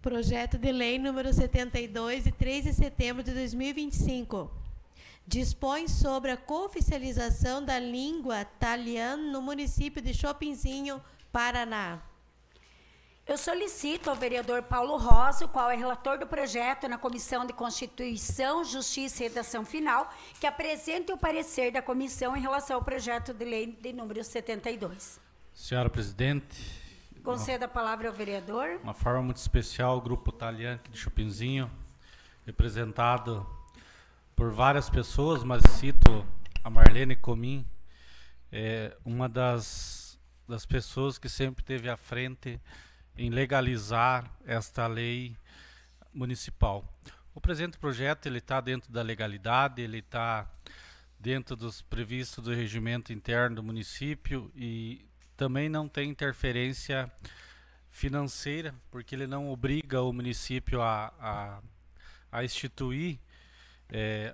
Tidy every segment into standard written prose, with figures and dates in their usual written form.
Projeto de Lei número 72, de 3 de setembro de 2025. Dispõe sobre a cooficialização da língua italiana no município de Chopinzinho, Paraná. Eu solicito ao vereador Paulo Rosa, o qual é relator do projeto na Comissão de Constituição, Justiça e Redação Final, que apresente o parecer da comissão em relação ao projeto de lei de número 72. Senhora presidente, conceda a palavra ao vereador. Uma forma muito especial, o Grupo Italiano de Chopinzinho, representado por várias pessoas, mas cito a Marlene Comim, uma das pessoas que sempre esteve à frente em legalizar esta lei municipal. O presente projeto ele está dentro da legalidade, ele está dentro dos previstos do regimento interno do município e também não tem interferência financeira, porque ele não obriga o município a instituir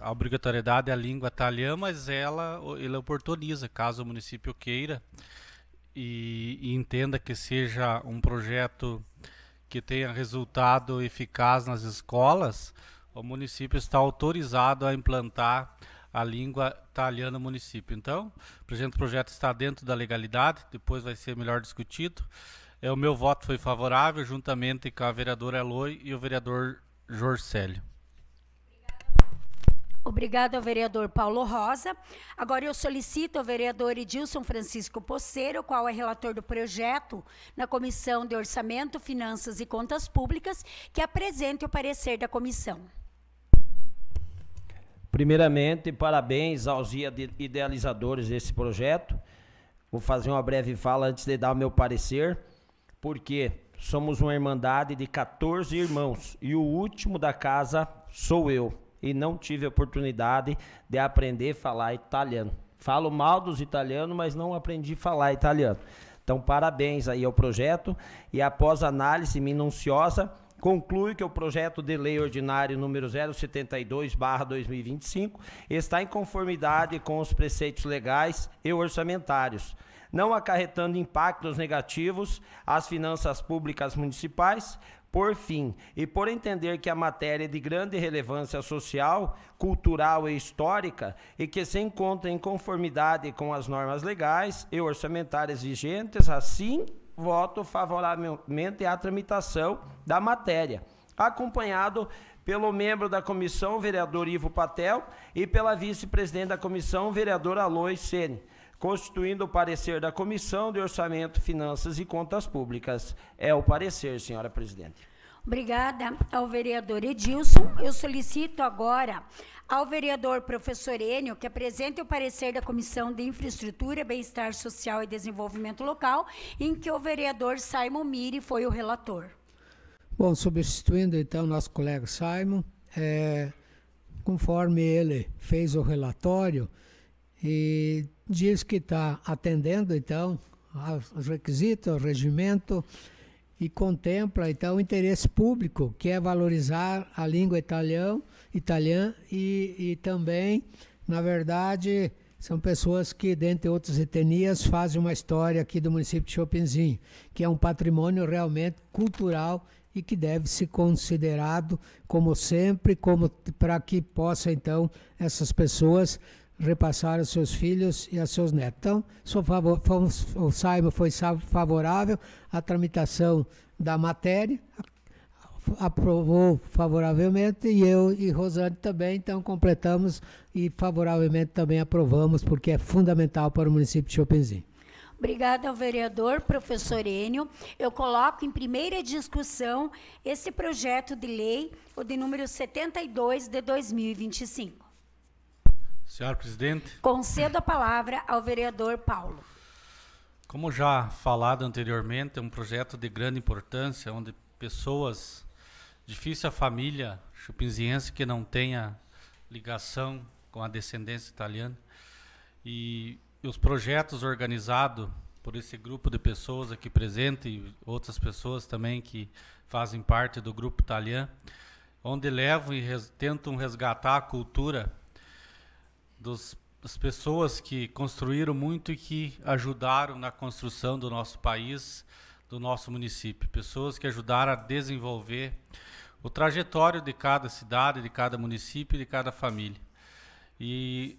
a obrigatoriedade da língua italiana, mas ele oportuniza, caso o município queira e entenda que seja um projeto que tenha resultado eficaz nas escolas, o município está autorizado a implantar a língua italiana no município. Então, o presente projeto está dentro da legalidade, depois vai ser melhor discutido. O meu voto foi favorável, juntamente com a vereadora Eloy e o vereador Jorge Célio. Obrigado ao vereador Paulo Rosa. Agora eu solicito ao vereador Edilson Francisco Posseiro, o qual é relator do projeto na Comissão de Orçamento, Finanças e Contas Públicas, que apresente o parecer da comissão. Primeiramente, parabéns aos idealizadores desse projeto. Vou fazer uma breve fala antes de dar o meu parecer, porque somos uma irmandade de 14 irmãos e o último da casa sou eu. E não tive a oportunidade de aprender a falar italiano. Falo mal dos italianos, mas não aprendi a falar italiano. Então, parabéns aí ao projeto. E após análise minuciosa, conclui que o projeto de lei ordinário número 072/2025 está em conformidade com os preceitos legais e orçamentários, não acarretando impactos negativos às finanças públicas municipais. Por fim, e por entender que a matéria é de grande relevância social, cultural e histórica e que se encontra em conformidade com as normas legais e orçamentárias vigentes, assim, voto favoravelmente à tramitação da matéria, acompanhado pelo membro da comissão, vereador Ivo Patel, e pela vice-presidente da comissão, vereadora Eloy Ceni, constituindo o parecer da Comissão de Orçamento, Finanças e Contas Públicas. É o parecer, senhora presidente. Obrigada ao vereador Edilson. Eu solicito agora ao vereador professor Enio que apresente o parecer da Comissão de Infraestrutura, Bem-Estar Social e Desenvolvimento Local, em que o vereador Simon Miri foi o relator. Bom, substituindo então nosso colega Simon, conforme ele fez o relatório, e diz que está atendendo, então, aos requisitos, ao regimento, e contempla, então, o interesse público, que é valorizar a língua italiana e também, na verdade, são pessoas que, dentre outras etnias, fazem uma história aqui do município de Chopinzinho, que é um patrimônio realmente cultural e que deve ser considerado como sempre, para que possa, então, essas pessoas repassar aos seus filhos e aos seus netos. Então, o Simon foi favorável à tramitação da matéria, aprovou favoravelmente, e eu e Rosane também, então completamos e favoravelmente também aprovamos, porque é fundamental para o município de Chopinzinho. Obrigada ao vereador professor Enio. Eu coloco em primeira discussão esse projeto de lei, o de número 72 de 2025. Senhora presidente, concedo a palavra ao vereador Paulo. Como já falado anteriormente, é um projeto de grande importância, onde pessoas, difícil a família chopinziense que não tenha ligação com a descendência italiana, e os projetos organizados por esse grupo de pessoas aqui presente e outras pessoas também que fazem parte do grupo italiano, onde levam e tentam resgatar a cultura das pessoas que construíram muito e que ajudaram na construção do nosso país, do nosso município, pessoas que ajudaram a desenvolver o trajetório de cada cidade, de cada município e de cada família. E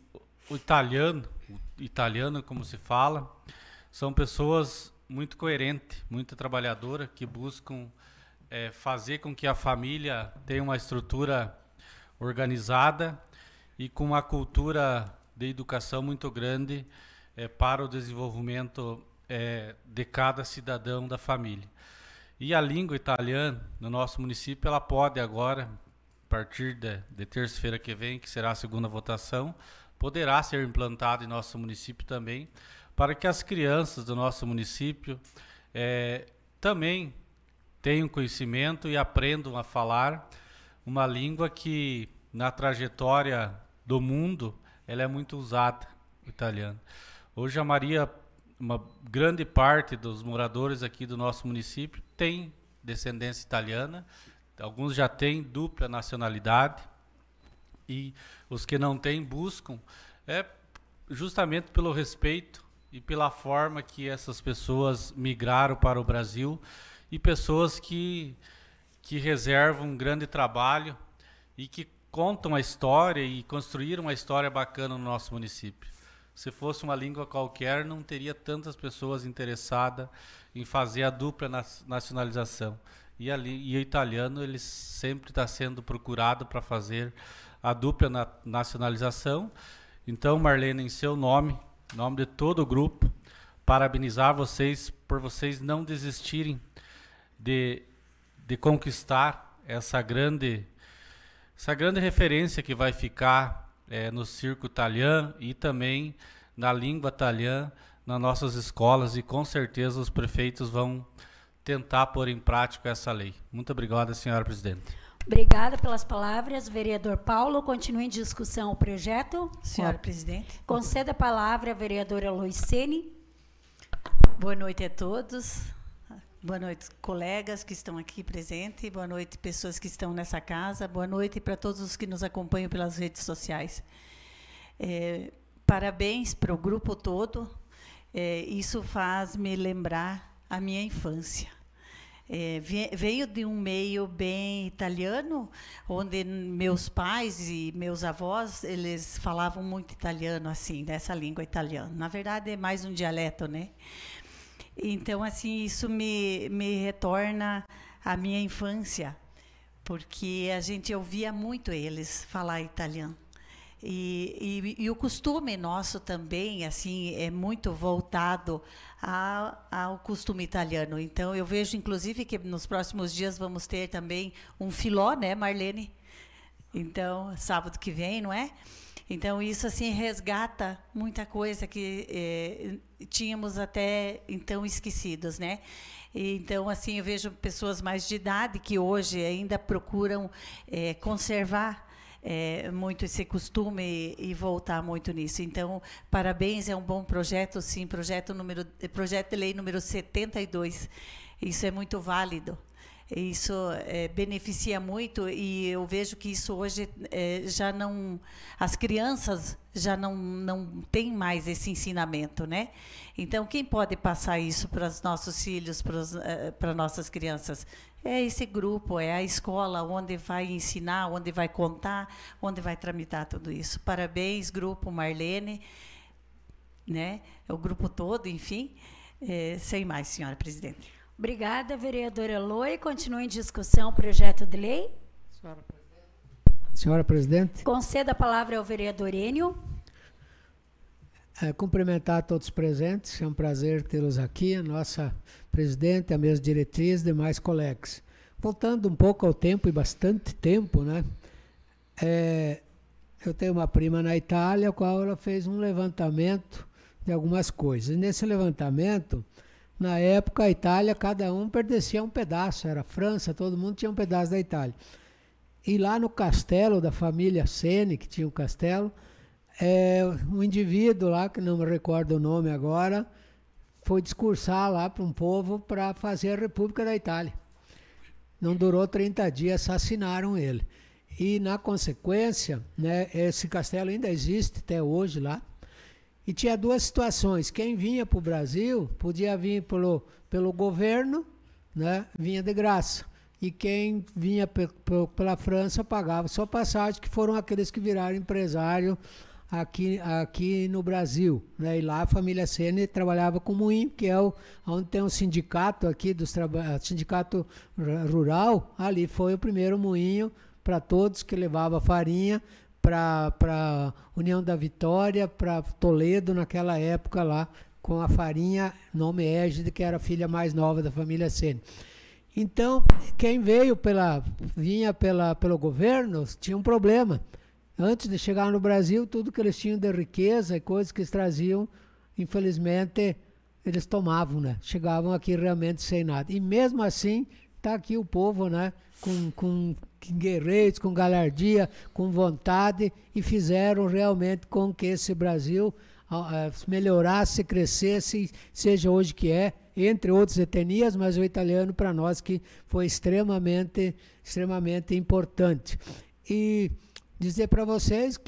o italiano, como se fala, são pessoas muito coerentes, muito trabalhadoras, que buscam fazer com que a família tenha uma estrutura organizada e com uma cultura de educação muito grande para o desenvolvimento de cada cidadão da família. E a língua italiana no nosso município, ela pode agora, a partir de terça-feira que vem, que será a segunda votação, poderá ser implantada em nosso município também, para que as crianças do nosso município também tenham conhecimento e aprendam a falar uma língua que, na trajetória do mundo, ela é muito usada, o italiano. Hoje, uma grande parte dos moradores aqui do nosso município tem descendência italiana, alguns já têm dupla nacionalidade, e os que não têm buscam justamente pelo respeito e pela forma que essas pessoas migraram para o Brasil, e pessoas que reservam um grande trabalho e que contam a história e construíram uma história bacana no nosso município. Se fosse uma língua qualquer, não teria tantas pessoas interessadas em fazer a dupla nacionalização. E o italiano, ele sempre está sendo procurado para fazer a dupla nacionalização. Então, Marlene, em seu nome, em nome de todo o grupo, parabenizar vocês por vocês não desistirem de conquistar essa grande referência que vai ficar no circo italiano e também na língua italiana nas nossas escolas, e com certeza os prefeitos vão tentar pôr em prática essa lei. Muito obrigado, senhora presidente. Obrigada pelas palavras. Vereador Paulo, continue em discussão o projeto. Senhora presidente. Conceda a palavra à vereadora Loicene. Boa noite a todos. Boa noite, colegas que estão aqui presentes. Boa noite, pessoas que estão nessa casa. Boa noite para todos os que nos acompanham pelas redes sociais. Parabéns para o grupo todo. Isso faz me lembrar a minha infância. Veio de um meio bem italiano, onde meus pais e meus avós, eles falavam muito italiano, assim, dessa língua italiana. Na verdade, é mais um dialeto, né? Então, assim, isso me retorna à minha infância, porque a gente ouvia muito eles falar italiano. E o costume nosso também, assim, é muito voltado ao costume italiano. Então, eu vejo, inclusive, que nos próximos dias vamos ter também um filó, né, Marlene? Então, sábado que vem, não é? Então, isso, assim, resgata muita coisa que tínhamos até então esquecidos, né? Então, assim, eu vejo pessoas mais de idade que hoje ainda procuram conservar muito esse costume e voltar muito nisso. Então, parabéns, é um bom projeto, sim, projeto de lei número 72. Isso é muito válido. Isso beneficia muito, e eu vejo que isso hoje já não, as crianças já não têm mais esse ensinamento, né? Então, quem pode passar isso para os nossos filhos, para nossas crianças? É esse grupo, é a escola onde vai ensinar, onde vai contar, onde vai tramitar tudo isso. Parabéns, grupo Marlene, né? O grupo todo, enfim. Sem mais, senhora presidente. Obrigada, vereadora Loi. Continue em discussão o projeto de lei. Senhora presidente. Conceda a palavra ao vereador Enio. Cumprimentar todos os presentes, é um prazer tê-los aqui, a nossa presidente, a mesa diretriz, demais colegas. Voltando um pouco ao tempo, e bastante tempo, né? Eu tenho uma prima na Itália, a qual ela fez um levantamento de algumas coisas. E nesse levantamento, na época, a Itália, cada um pertencia a um pedaço, era a França, todo mundo tinha um pedaço da Itália. E lá no castelo da família Sene, que tinha o castelo, um indivíduo lá, que não me recordo o nome agora, foi discursar lá para um povo para fazer a República da Itália. Não durou 30 dias, assassinaram ele. E, na consequência, né, esse castelo ainda existe até hoje lá, E tinha duas situações. Quem vinha para o Brasil podia vir pelo governo, né? Vinha de graça. E quem vinha pela França pagava só passagem, que foram aqueles que viraram empresário aqui no Brasil, né? E lá a família Sene trabalhava com moinho, que é onde tem um sindicato aqui, sindicato rural. Ali foi o primeiro moinho para todos, que levava farinha para União da Vitória, para Toledo, naquela época lá, com a farinha, nome Égide, que era a filha mais nova da família Sene. Então, quem vinha pelo governo tinha um problema. Antes de chegar no Brasil, tudo que eles tinham de riqueza e coisas que eles traziam, infelizmente, eles tomavam, né? Chegavam aqui realmente sem nada. E mesmo assim, está aqui o povo, né? Com guerreiros, com galardia, com vontade, e fizeram realmente com que esse Brasil melhorasse, crescesse, seja hoje que é, entre outras etnias, mas o italiano para nós que foi extremamente importante. E dizer para vocês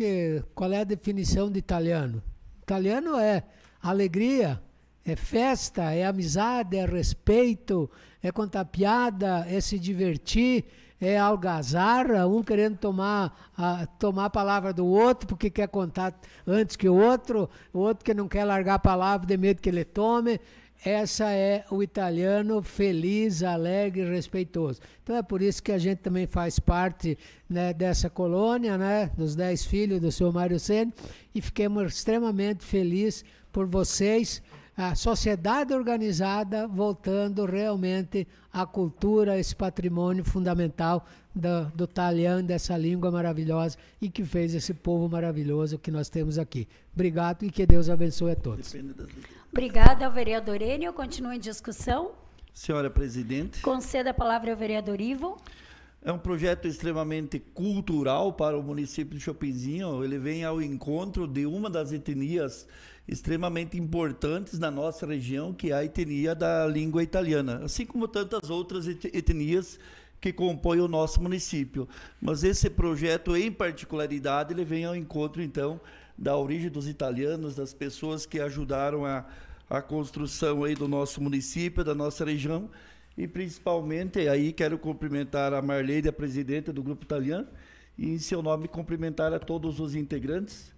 qual é a definição de italiano. Italiano é alegria, é festa, é amizade, é respeito, é contar piada, é se divertir, é algazarra, um querendo tomar a palavra do outro porque quer contar antes que o outro que não quer largar a palavra de medo que ele tome. Essa é o italiano feliz, alegre, respeitoso. Então é por isso que a gente também faz parte, né, dessa colônia, né, dos 10 filhos do senhor Mário Sene, e fiquemos extremamente felizes por vocês, a sociedade organizada voltando realmente à cultura, esse patrimônio fundamental do italiano, dessa língua maravilhosa e que fez esse povo maravilhoso que nós temos aqui. Obrigado e que Deus abençoe a todos. Obrigada ao vereador Enio. Continua em discussão. Senhora presidente. Conceda a palavra ao vereador Ivo. É um projeto extremamente cultural para o município de Chopinzinho. Ele vem ao encontro de uma das etnias extremamente importantes na nossa região, que é a etnia da língua italiana, assim como tantas outras etnias que compõem o nosso município. Mas esse projeto, em particularidade, ele vem ao encontro, então, da origem dos italianos, das pessoas que ajudaram a construção aí do nosso município, da nossa região, e principalmente, aí quero cumprimentar a Marlene, a presidenta do Grupo Italiano, e em seu nome cumprimentar a todos os integrantes,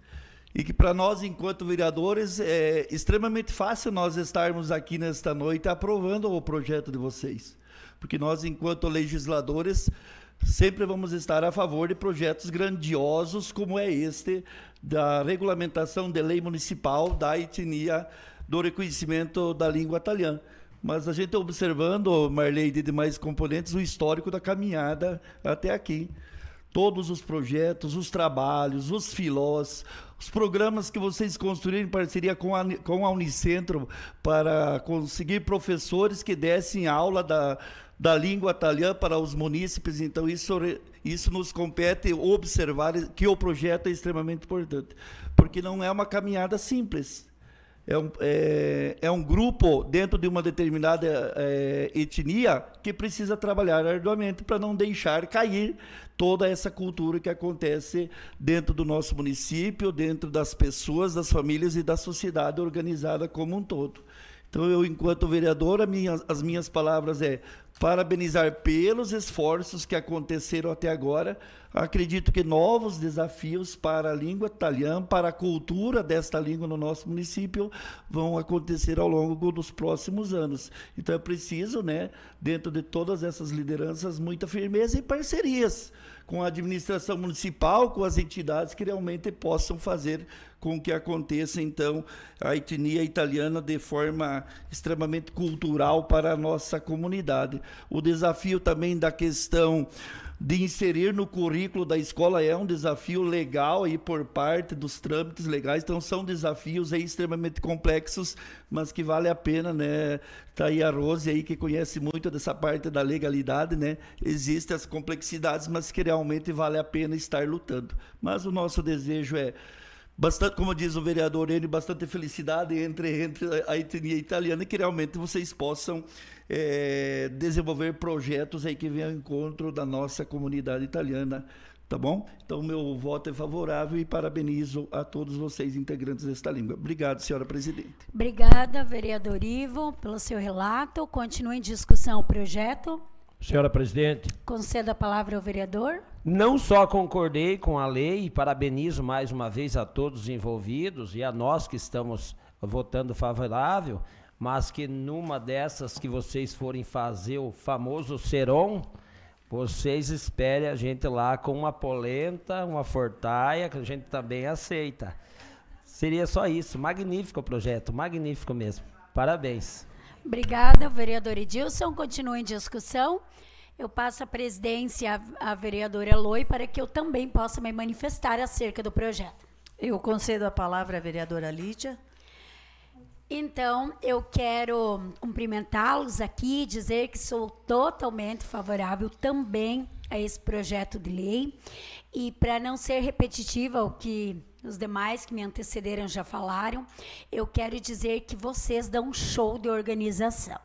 e que para nós, enquanto vereadores, é extremamente fácil nós estarmos aqui nesta noite aprovando o projeto de vocês, porque nós, enquanto legisladores, sempre vamos estar a favor de projetos grandiosos como é este, da regulamentação de lei municipal da etnia, do reconhecimento da língua italiana. Mas a gente observando, Marlene, e demais componentes, o histórico da caminhada até aqui. Todos os projetos, os trabalhos, os filós, os programas que vocês construíram em parceria com a Unicentro para conseguir professores que dessem aula da língua italiana para os munícipes. Então, isso nos compete observar que o projeto é extremamente importante, porque não é uma caminhada simples. É um grupo dentro de uma determinada etnia que precisa trabalhar arduamente para não deixar cair toda essa cultura que acontece dentro do nosso município, dentro das pessoas, das famílias e da sociedade organizada como um todo. Então, eu, enquanto vereador, as minhas palavras é parabenizar pelos esforços que aconteceram até agora. Acredito que novos desafios para a língua italiana, para a cultura desta língua no nosso município, vão acontecer ao longo dos próximos anos. Então, é preciso, né, dentro de todas essas lideranças, muita firmeza e parcerias com a administração municipal, com as entidades que realmente possam fazer com que aconteça, então, a etnia italiana de forma extremamente cultural para a nossa comunidade. O desafio também da questão de inserir no currículo da escola é um desafio legal aí por parte dos trâmites legais, então são desafios aí extremamente complexos, mas que vale a pena, né? Tá aí a Rose aí que conhece muito dessa parte da legalidade, né? Existem as complexidades, mas que realmente vale a pena estar lutando. Mas o nosso desejo é bastante, como diz o vereador Enio, bastante felicidade entre a etnia italiana e que realmente vocês possam desenvolver projetos aí que venham ao encontro da nossa comunidade italiana Tá bom? Então, meu voto é favorável e parabenizo a todos vocês, integrantes desta língua. Obrigado, senhora presidente. Obrigada, vereador Ivo, pelo seu relato. Continua em discussão o projeto. Senhora presidente, Conceda a palavra ao vereador. não só concordei com a lei e parabenizo mais uma vez a todos os envolvidos e a nós que estamos votando favorável, mas que numa dessas que vocês forem fazer o famoso Seron, vocês esperem a gente lá com uma polenta, uma fortaia, que a gente também aceita. Seria só isso. Magnífico o projeto, magnífico mesmo. Parabéns. Obrigada, vereador Edilson. Continua em discussão. Eu passo a presidência à vereadora Eloy para que eu também possa me manifestar acerca do projeto. Eu concedo a palavra à vereadora Lídia. Então, eu quero cumprimentá-los aqui, dizer que sou totalmente favorável também a esse projeto de lei. E para não ser repetitiva o que os demais que me antecederam já falaram, eu quero dizer que vocês dão um show de organização.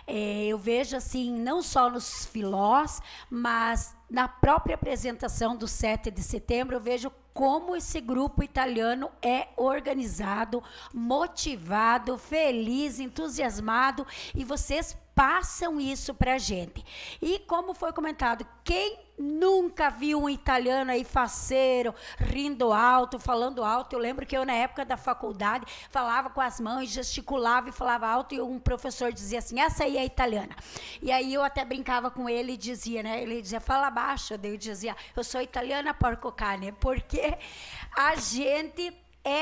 Eu vejo assim, não só nos filós, mas na própria apresentação do 7 de setembro, eu vejo como esse grupo italiano é organizado, motivado, feliz, entusiasmado, e vocês passam isso para a gente. E como foi comentado, quem nunca viu um italiano aí faceiro, rindo alto, falando alto? Eu lembro que eu, na época da faculdade, falava com as mãos, gesticulava e falava alto, e um professor dizia assim, essa aí é italiana. E aí eu até brincava com ele e dizia, né? Ele dizia, fala baixo. Daí eu dizia, eu sou italiana porco cane, porque a gente...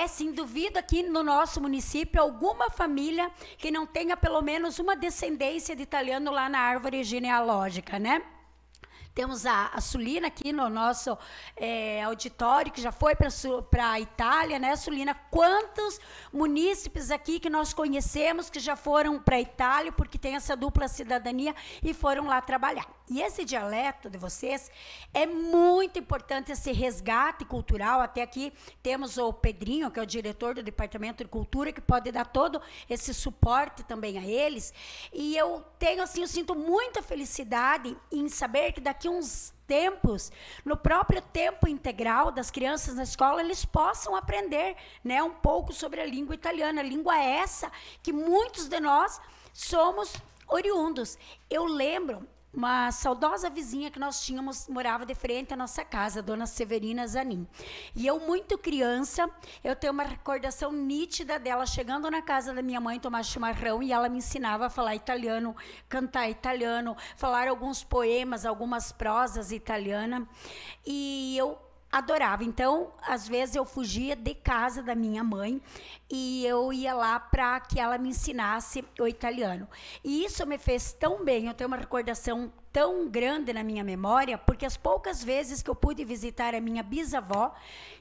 sem dúvida, aqui no nosso município, alguma família que não tenha pelo menos uma descendência de italiano lá na árvore genealógica, né? Temos a Sulina aqui no nosso auditório, que já foi para a Itália, né, Sulina? Quantos munícipes aqui que nós conhecemos que já foram para a Itália, porque tem essa dupla cidadania, e foram lá trabalhar. E esse dialeto de vocês é muito importante, esse resgate cultural. Até aqui temos o Pedrinho, que é o diretor do Departamento de Cultura, que pode dar todo esse suporte também a eles. E eu tenho, assim, eu sinto muita felicidade em saber que daqui uns tempos, no próprio tempo integral das crianças na escola, eles possam aprender, né, um pouco sobre a língua italiana. Língua essa que muitos de nós somos oriundos. Eu lembro uma saudosa vizinha que nós tínhamos, morava de frente à nossa casa, a dona Severina Zanin. E eu, muito criança, eu tenho uma recordação nítida dela chegando na casa da minha mãe tomar chimarrão, e ela me ensinava a falar italiano, cantar italiano, falar alguns poemas, algumas prosas italianas, e eu adorava. Então, às vezes eu fugia de casa da minha mãe e eu ia lá para que ela me ensinasse o italiano. E isso me fez tão bem, eu tenho uma recordação tão grande na minha memória, porque as poucas vezes que eu pude visitar a minha bisavó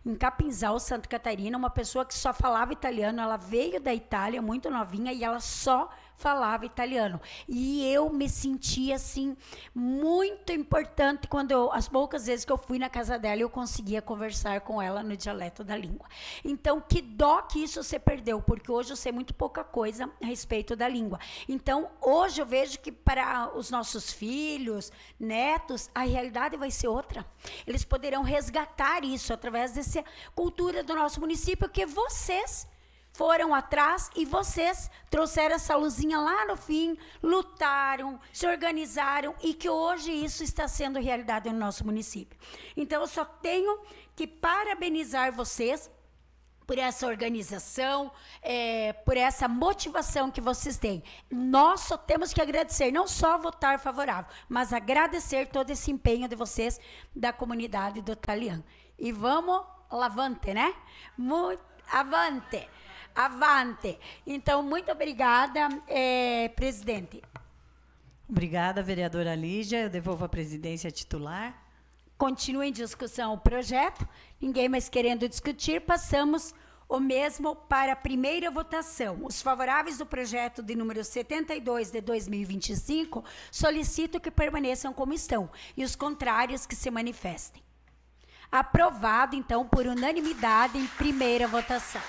em Capinzal, Santa Catarina, uma pessoa que só falava italiano, ela veio da Itália muito novinha e ela só falava italiano. E eu me sentia, assim, muito importante quando as poucas vezes que eu fui na casa dela, eu conseguia conversar com ela no dialeto da língua. Então, que dó que isso se perdeu, porque hoje eu sei muito pouca coisa a respeito da língua. Então, hoje eu vejo que para os nossos filhos, netos, a realidade vai ser outra. Eles poderão resgatar isso através dessa cultura do nosso município, que vocês foram atrás e vocês trouxeram essa luzinha lá no fim, lutaram, se organizaram, e que hoje isso está sendo realidade no nosso município. Então, eu só tenho que parabenizar vocês por essa organização, por essa motivação que vocês têm. Nós só temos que agradecer, não só votar favorável, mas agradecer todo esse empenho de vocês, da comunidade do Italiano. E vamos, lavante, né? Avante. Avante. Então, muito obrigada, presidente. Obrigada, vereadora Lígia. Eu devolvo a presidência titular. Continua em discussão o projeto. Ninguém mais querendo discutir, passamos o mesmo para a primeira votação. Os favoráveis do projeto de número 72 de 2025 solicito que permaneçam como estão, e os contrários que se manifestem. Aprovado, então, por unanimidade em primeira votação.